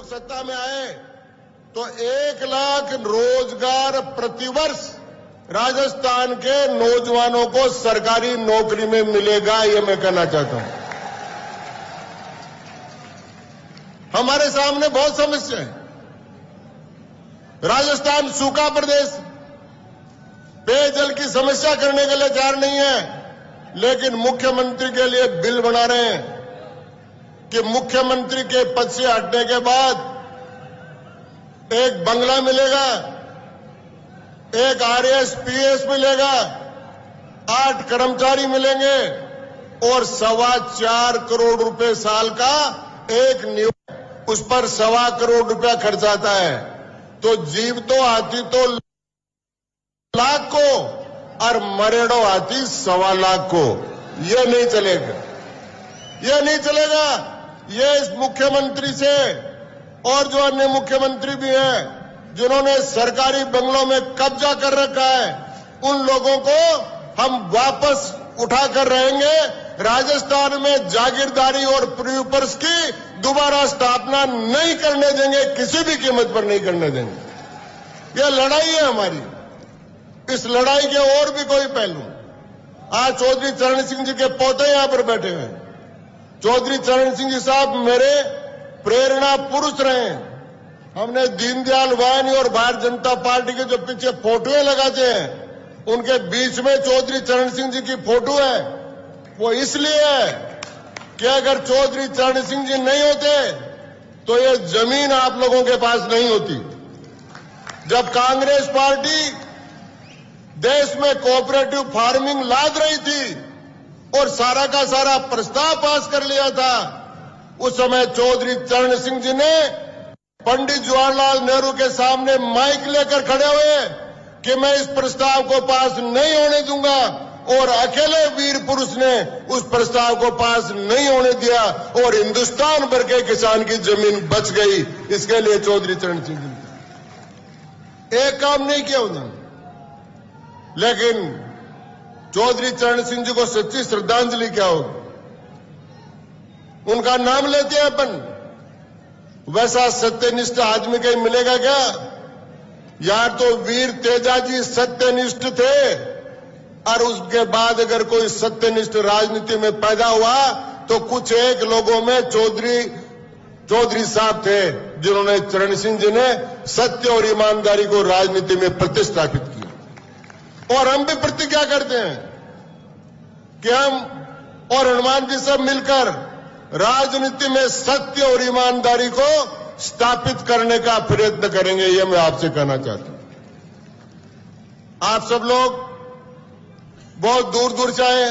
सत्ता में आए तो 1 लाख रोजगार प्रतिवर्ष राजस्थान के नौजवानों को सरकारी नौकरी में मिलेगा, ये मैं कहना चाहता हूं। हमारे सामने बहुत समस्या है। राजस्थान सूखा प्रदेश, पेयजल की समस्या करने के लिए तैयार नहीं है, लेकिन मुख्यमंत्री के लिए बिल बना रहे हैं कि मुख्यमंत्री के पद से हटने के बाद एक बंगला मिलेगा, एक आरएएस पीएस मिलेगा, 8 कर्मचारी मिलेंगे और 4.25 करोड़ रुपए साल का एक नियुक्त, उस पर 1.25 करोड़ रुपया खर्च आता है। तो जीव तो आती तो लाख को और मरेड़ो आती 1.25 लाख को। ये नहीं चलेगा, ये नहीं चलेगा। ये इस मुख्यमंत्री से और जो अन्य मुख्यमंत्री भी हैं जिन्होंने सरकारी बंगलों में कब्जा कर रखा है, उन लोगों को हम वापस उठा कर रहेंगे। राजस्थान में जागीरदारी और प्रीपर्स की दोबारा स्थापना नहीं करने देंगे, किसी भी कीमत पर नहीं करने देंगे। यह लड़ाई है हमारी। इस लड़ाई के और भी कोई पहलू, आज चौधरी चरण सिंह जी के पोते यहां पर बैठे हुए हैं। चौधरी चरण सिंह जी साहब मेरे प्रेरणा पुरुष रहे। हमने दीनदयाल वाहिनी और भारतीय जनता पार्टी के जो पीछे फोटोएं लगाते हैं, उनके बीच में चौधरी चरण सिंह जी की फोटो है। वो इसलिए है कि अगर चौधरी चरण सिंह जी नहीं होते तो ये जमीन आप लोगों के पास नहीं होती। जब कांग्रेस पार्टी देश में कोऑपरेटिव फार्मिंग लाद रही थी और सारा का सारा प्रस्ताव पास कर लिया था, उस समय चौधरी चरण सिंह जी ने पंडित जवाहरलाल नेहरू के सामने माइक लेकर खड़े हुए कि मैं इस प्रस्ताव को पास नहीं होने दूंगा, और अकेले वीर पुरुष ने उस प्रस्ताव को पास नहीं होने दिया और हिंदुस्तान भर के किसान की जमीन बच गई। इसके लिए चौधरी चरण सिंह जी एक काम नहीं किया उन्होंने। लेकिन चौधरी चरण सिंह जी को सच्ची श्रद्धांजलि क्या होगी? उनका नाम लेते हैं अपन, वैसा सत्यनिष्ठ आदमी कहीं मिलेगा क्या? यार तो वीर तेजाजी सत्यनिष्ठ थे, और उसके बाद अगर कोई सत्यनिष्ठ राजनीति में पैदा हुआ तो कुछ एक लोगों में चौधरी साहब थे जिन्होंने चरण सिंह जी ने सत्य और ईमानदारी को राजनीति में प्रतिस्थापित किया। और हम भी प्रतिज्ञा करते हैं कि हम और हनुमान जी सब मिलकर राजनीति में सत्य और ईमानदारी को स्थापित करने का प्रयत्न करेंगे। ये मैं आपसे कहना चाहता हूं। आप सब लोग बहुत दूर दूर से आए,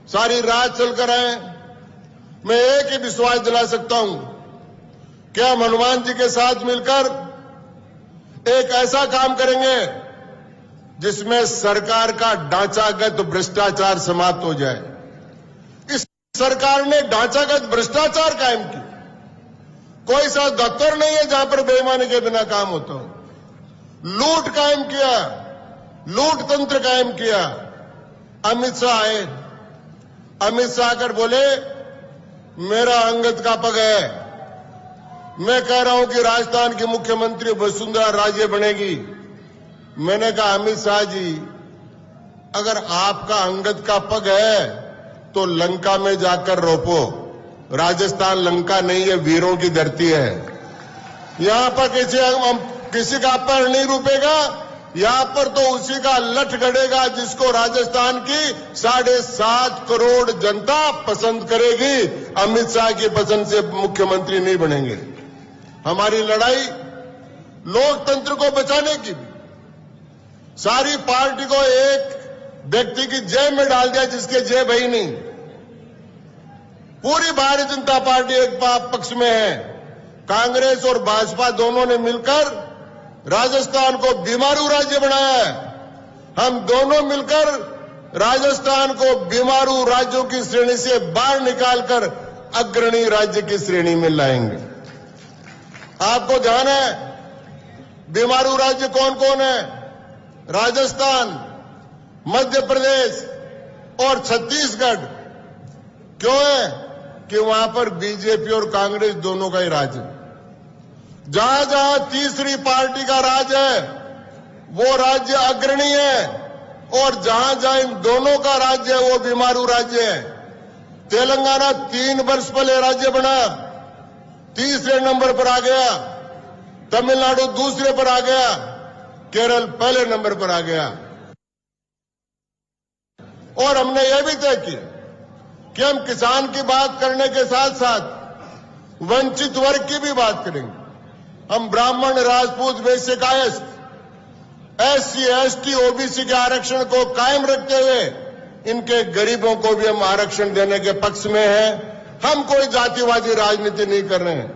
सारी रात चलकर आए। मैं एक ही विश्वास दिला सकता हूं कि हम हनुमान जी के साथ मिलकर एक ऐसा काम करेंगे जिसमें सरकार का ढांचागत भ्रष्टाचार समाप्त हो जाए। इस सरकार ने ढांचागत भ्रष्टाचार कायम किया। कोई सा दफ्तर नहीं है जहां पर बेईमानी के बिना काम होता हो। लूट कायम किया, लूट तंत्र कायम किया। अमित शाह आए, अमित शाह आकर बोले मेरा अंगद का पग है, मैं कह रहा हूं कि राजस्थान की मुख्यमंत्री वसुंधरा राजे बनेगी। मैंने कहा अमित शाह जी, अगर आपका अंगद का पग है तो लंका में जाकर रोपो। राजस्थान लंका नहीं है, वीरों की धरती है। यहां पर किसी का पर नहीं रुकेगा, यहां पर तो उसी का लठ गड़ेगा जिसको राजस्थान की 7.5 करोड़ जनता पसंद करेगी। अमित शाह की पसंद से मुख्यमंत्री नहीं बनेंगे। हमारी लड़ाई लोकतंत्र को बचाने की, सारी पार्टी को एक व्यक्ति की जेब में डाल दिया जिसके जेब ही नहीं। पूरी भारतीय जनता पार्टी एक पक्ष में है। कांग्रेस और भाजपा दोनों ने मिलकर राजस्थान को बीमारू राज्य बनाया है। हम दोनों मिलकर राजस्थान को बीमारू राज्यों की श्रेणी से बाहर निकालकर अग्रणी राज्य की श्रेणी में लाएंगे। आपको ध्यान है बीमारू राज्य कौन कौन है? राजस्थान, मध्य प्रदेश और छत्तीसगढ़। क्यों है? कि वहां पर बीजेपी और कांग्रेस दोनों का ही राज है। जहां जहां तीसरी पार्टी का राज है वो राज्य अग्रणी है, और जहां जहां इन दोनों का राज्य है वो बीमारू राज्य है। तेलंगाना 3 वर्ष पहले राज्य बना, तीसरे नंबर पर आ गया। तमिलनाडु दूसरे पर आ गया, केरल पहले नंबर पर आ गया। और हमने यह भी तय किया कि हम किसान की बात करने के साथ साथ वंचित वर्ग की भी बात करेंगे। हम ब्राह्मण, राजपूत, वैश्य, कायस्थ, SC, ST, OBC के आरक्षण को कायम रखते हुए इनके गरीबों को भी हम आरक्षण देने के पक्ष में हैं। हम कोई जातिवादी राजनीति नहीं कर रहे हैं,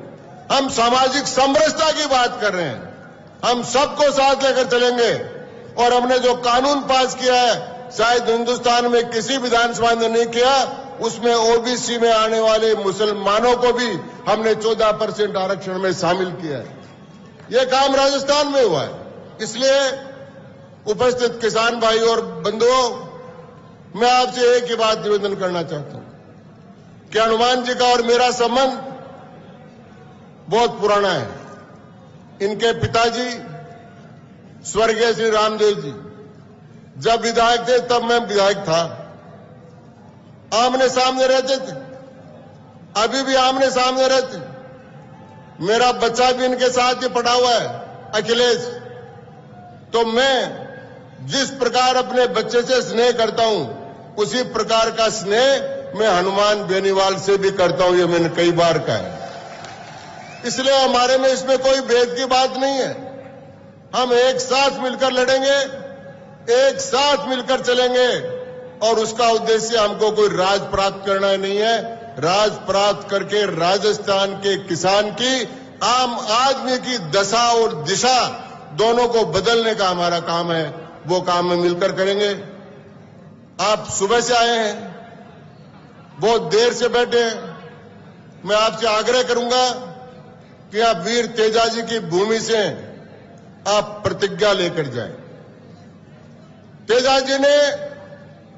हम सामाजिक समरसता की बात कर रहे हैं। हम सबको साथ लेकर चलेंगे। और हमने जो कानून पास किया है, शायद हिंदुस्तान में किसी विधानसभा ने नहीं किया, उसमें OBC में आने वाले मुसलमानों को भी हमने 14% आरक्षण में शामिल किया है। यह काम राजस्थान में हुआ है। इसलिए उपस्थित किसान भाई और बंधुओं, मैं आपसे एक ही बात निवेदन करना चाहता हूं कि हनुमान जी का और मेरा संबंध बहुत पुराना है। इनके पिताजी स्वर्गीय श्री रामदेव जी जब विधायक थे तब मैं विधायक था, आमने सामने रहते थे, अभी भी आमने सामने रहते। मेरा बच्चा भी इनके साथ ही पढ़ा हुआ है, अखिलेश। तो मैं जिस प्रकार अपने बच्चे से स्नेह करता हूं, उसी प्रकार का स्नेह मैं हनुमान बेनीवाल से भी करता हूं। ये मैंने कई बार कहा है। इसलिए हमारे में इसमें कोई भेद की बात नहीं है। हम एक साथ मिलकर लड़ेंगे, एक साथ मिलकर चलेंगे, और उसका उद्देश्य हमको कोई राज प्राप्त करना नहीं है। राज प्राप्त करके राजस्थान के किसान की, आम आदमी की दशा और दिशा दोनों को बदलने का हमारा काम है। वो काम में मिलकर करेंगे। आप सुबह से आए हैं, बहुत देर से बैठे हैं। मैं आपसे आग्रह करूंगा कि आप वीर तेजाजी की भूमि से आप प्रतिज्ञा लेकर जाएं। तेजाजी ने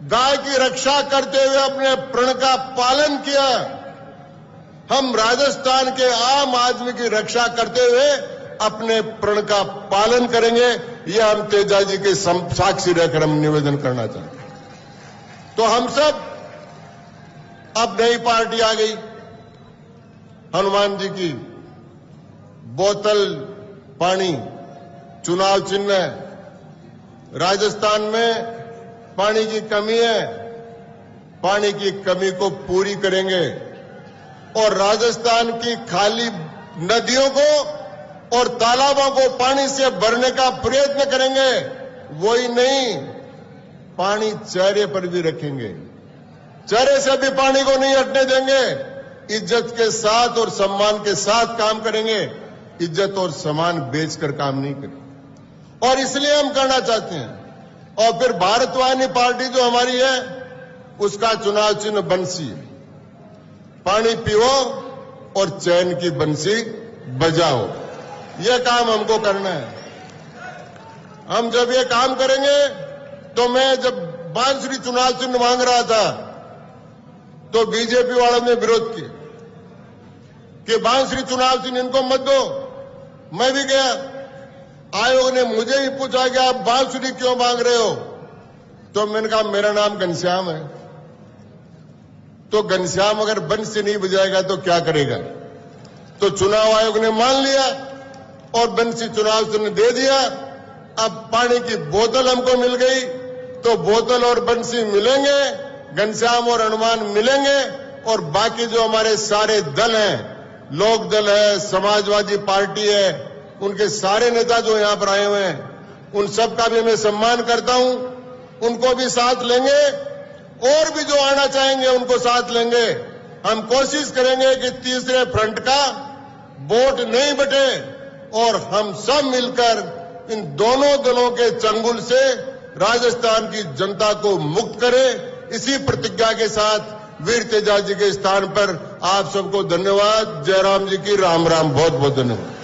गाय की रक्षा करते हुए अपने प्रण का पालन किया। हम राजस्थान के आम आदमी की रक्षा करते हुए अपने प्रण का पालन करेंगे। यह हम तेजाजी के साक्षी रहकर हम निवेदन करना चाहते हैं। तो हम सब, अब नई पार्टी आ गई, हनुमान जी की बोतल पानी चुनाव चिन्ह है। राजस्थान में पानी की कमी है, पानी की कमी को पूरी करेंगे और राजस्थान की खाली नदियों को और तालाबों को पानी से भरने का प्रयत्न करेंगे। वही नहीं, पानी चेहरे पर भी रखेंगे, चेहरे से भी पानी को नहीं हटने देंगे। इज्जत के साथ और सम्मान के साथ काम करेंगे, इज्जत और सम्मान बेचकर काम नहीं करेंगे। और इसलिए हम करना चाहते हैं। और फिर भारतवानी पार्टी जो हमारी है, उसका चुनाव चिन्ह बंसी है। पानी पियो और चैन की बंसी बजाओ, यह काम हमको करना है। हम जब ये काम करेंगे, तो मैं जब बांसुरी चुनाव चिन्ह मांग रहा था, तो बीजेपी वालों ने विरोध किया कि बांसुरी चुनाव चिन्ह इनको मत दो। मैं भी गया, आयोग ने मुझे ही पूछा कि आप बांसुरी क्यों मांग रहे हो? तो मैंने कहा मेरा नाम घनश्याम है। तो घनश्याम अगर बंस से नहीं बजाएगा तो क्या करेगा? तो चुनाव आयोग ने मान लिया और बंसी चुनाव चिन्ह दे दिया। अब पानी की बोतल हमको मिल गई, तो बोतल और बंसी मिलेंगे, घनश्याम और हनुमान मिलेंगे, और बाकी जो हमारे सारे दल हैं, लोक दल है, समाजवादी पार्टी है, उनके सारे नेता जो यहां पर आए हुए हैं, उन सब का भी मैं सम्मान करता हूं। उनको भी साथ लेंगे, और भी जो आना चाहेंगे उनको साथ लेंगे। हम कोशिश करेंगे कि तीसरे फ्रंट का वोट नहीं बटे और हम सब मिलकर इन दोनों दलों के चंगुल से राजस्थान की जनता को मुक्त करें। इसी प्रतिज्ञा के साथ वीर तेजाजी के स्थान पर आप सबको धन्यवाद। जयराम जी की राम राम। बहुत बहुत धन्यवाद।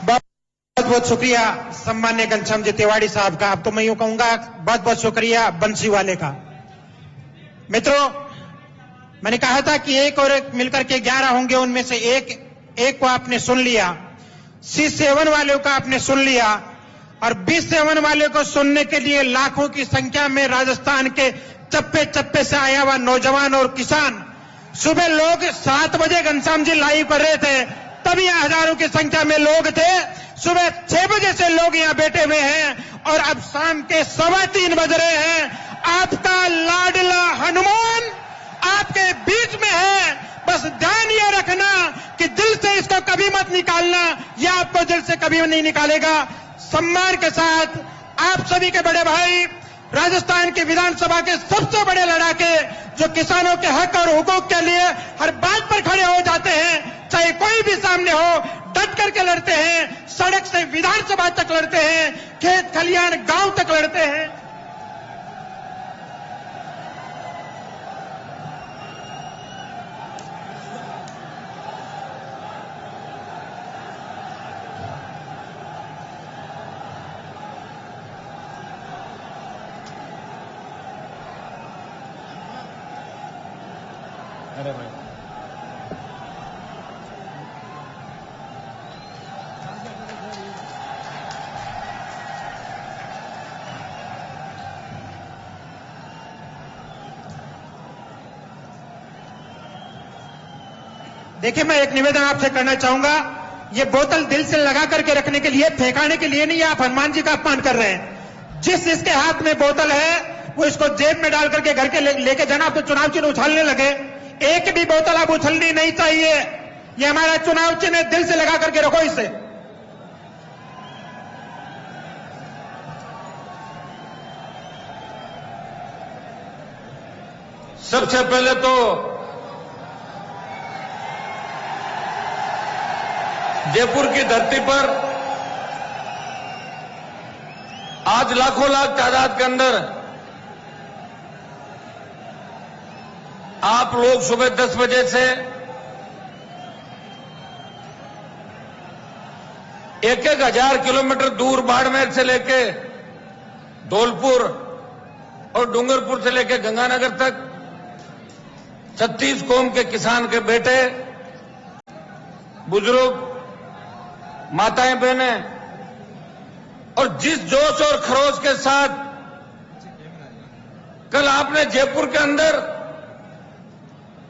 बहुत बहुत शुक्रिया सम्मान्य घनश्याम जी तिवारी साहब का। अब तो मैं यूं कहूंगा बहुत बहुत शुक्रिया बंसी वाले का। मित्रों, मैंने कहा था कि एक और एक मिलकर के 11 होंगे, उनमें से 1 को आपने सुन लिया, C7 वालों का आपने सुन लिया, और B7 वाले को सुनने के लिए लाखों की संख्या में राजस्थान के चप्पे चप्पे से आया हुआ नौजवान और किसान, सुबह लोग 7 बजे घनश्याम जी लाइव कर रहे थे, तभी यहाँ हजारों की संख्या में लोग थे। सुबह 6 बजे से लोग यहाँ बैठे हुए हैं और अब शाम के 3:15 बज रहे हैं। आपका लाडला हनुमान आपके बीच में है। बस ध्यान ये रखना कि दिल से इसको कभी मत निकालना, यह आपको दिल से कभी नहीं निकालेगा। सम्मान के साथ आप सभी के बड़े भाई, राजस्थान की विधानसभा के सबसे बड़े लड़ाके, जो किसानों के हक और हुकूक के लिए हर बात पर खड़े हो जाते हैं, चाहे कोई भी सामने हो, डट करके लड़ते हैं, सड़क से विधानसभा तक लड़ते हैं, खेत खलियान गांव तक लड़ते हैं। अरे भाई देखिए, मैं एक निवेदन आपसे करना चाहूंगा। ये बोतल दिल से लगा करके रखने के लिए, फेंकाने के लिए नहीं। आप हनुमान जी का अपमान कर रहे हैं। जिस जिसके हाथ में बोतल है वो इसको जेब में डाल करके घर के लेके जाना। आप तो चुनाव चिन्ह उछालने लगे। एक भी बोतल आप उछलनी नहीं चाहिए। ये हमारा चुनाव चिन्ह, दिल से लगा करके रखो इसे। सबसे पहले तो जयपुर की धरती पर आज लाखों लाख तादाद के अंदर आप लोग सुबह 10 बजे से 1,000 किलोमीटर दूर बाड़मेर से लेके धौलपुर और डूंगरपुर से लेके गंगानगर तक 36 कौम के किसान के बेटे, बुजुर्ग, माताएं, बहनें, और जिस जोश और खरोश के साथ कल आपने जयपुर के अंदर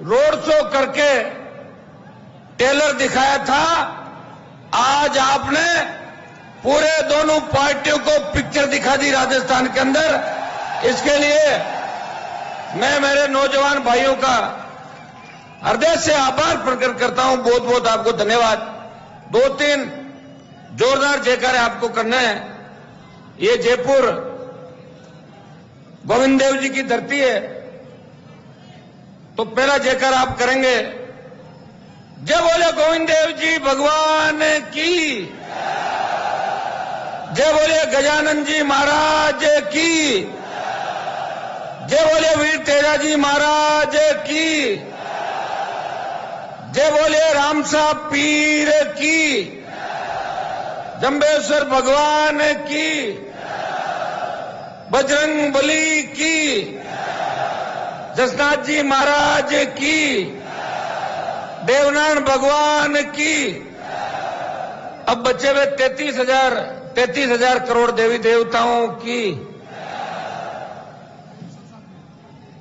रोड शो करके टेलर दिखाया था, आज आपने पूरे दोनों पार्टियों को पिक्चर दिखा दी राजस्थान के अंदर। इसके लिए मैं मेरे नौजवान भाइयों का हृदय से आभार प्रकट करता हूं। बहुत बहुत आपको धन्यवाद। 2-3 जोरदार जयकारे आपको करने हैं। ये जयपुर गोविंद देव जी की धरती है, तो पहला जयकार आप करेंगे। जय बोले गोविंद देव जी भगवान की, जय बोले गजानन जी महाराज की, जय बोले वीर तेजा जी महाराज की, जय बोले राम साहब पीर की, जंबेश्वर भगवान की, बजरंग बली की, जसनाथ जी महाराज की, देवनारायण भगवान की। अब बचे हुए 33,000 करोड़ देवी देवताओं की।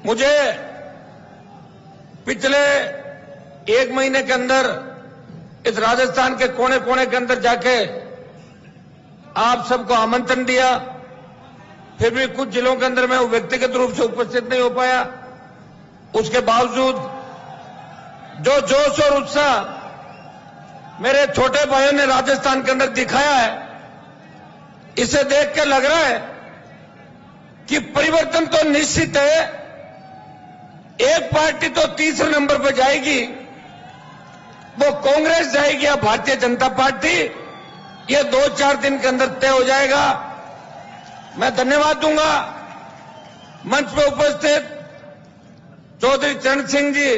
मुझे पिछले 1 महीने के अंदर इस राजस्थान के कोने कोने के अंदर जाके आप सबको आमंत्रण दिया, फिर भी कुछ जिलों के अंदर मैं व्यक्तिगत रूप से उपस्थित नहीं हो पाया। उसके बावजूद जो जोश और उत्साह मेरे छोटे भाइयों ने राजस्थान के अंदर दिखाया है, इसे देख के लग रहा है कि परिवर्तन तो निश्चित है। एक पार्टी तो तीसरे नंबर पर जाएगी, वो कांग्रेस जाएगी या भारतीय जनता पार्टी, ये 2-4 दिन के अंदर तय हो जाएगा। मैं धन्यवाद दूंगा मंच पर उपस्थित चौधरी चरण सिंह जी,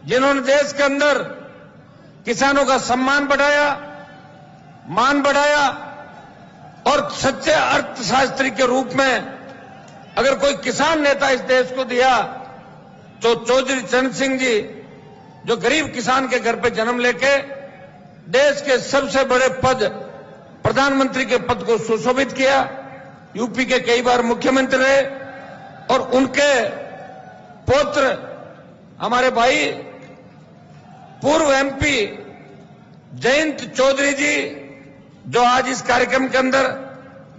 जिन्होंने देश के अंदर किसानों का सम्मान बढ़ाया, मान बढ़ाया, और सच्चे अर्थशास्त्री के रूप में अगर कोई किसान नेता इस देश को दिया तो चौधरी चरण सिंह जी जो गरीब किसान के घर पे जन्म लेके देश के सबसे बड़े पद प्रधानमंत्री के पद को सुशोभित किया, यूपी के कई बार मुख्यमंत्री रहे, और उनके पुत्र हमारे भाई पूर्व एमपी जयंत चौधरी जी, जो आज इस कार्यक्रम के अंदर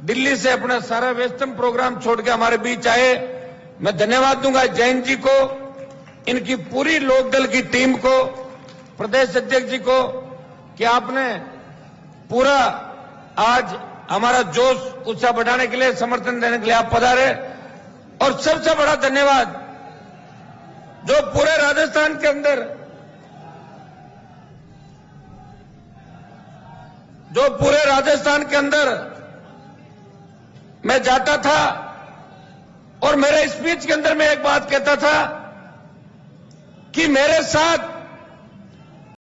दिल्ली से अपना सारा व्यस्तम प्रोग्राम छोड़ के हमारे बीच आए, मैं धन्यवाद दूंगा जयंत जी को, इनकी पूरी लोकदल की टीम को, प्रदेश अध्यक्ष जी को, कि आपने पूरा आज हमारा जोश उत्साह बढ़ाने के लिए, समर्थन देने के लिए आप पधारे। और सबसे बड़ा धन्यवाद जो पूरे राजस्थान के अंदर मैं जाता था और मेरे स्पीच के अंदर मैं एक बात कहता था कि मेरे साथ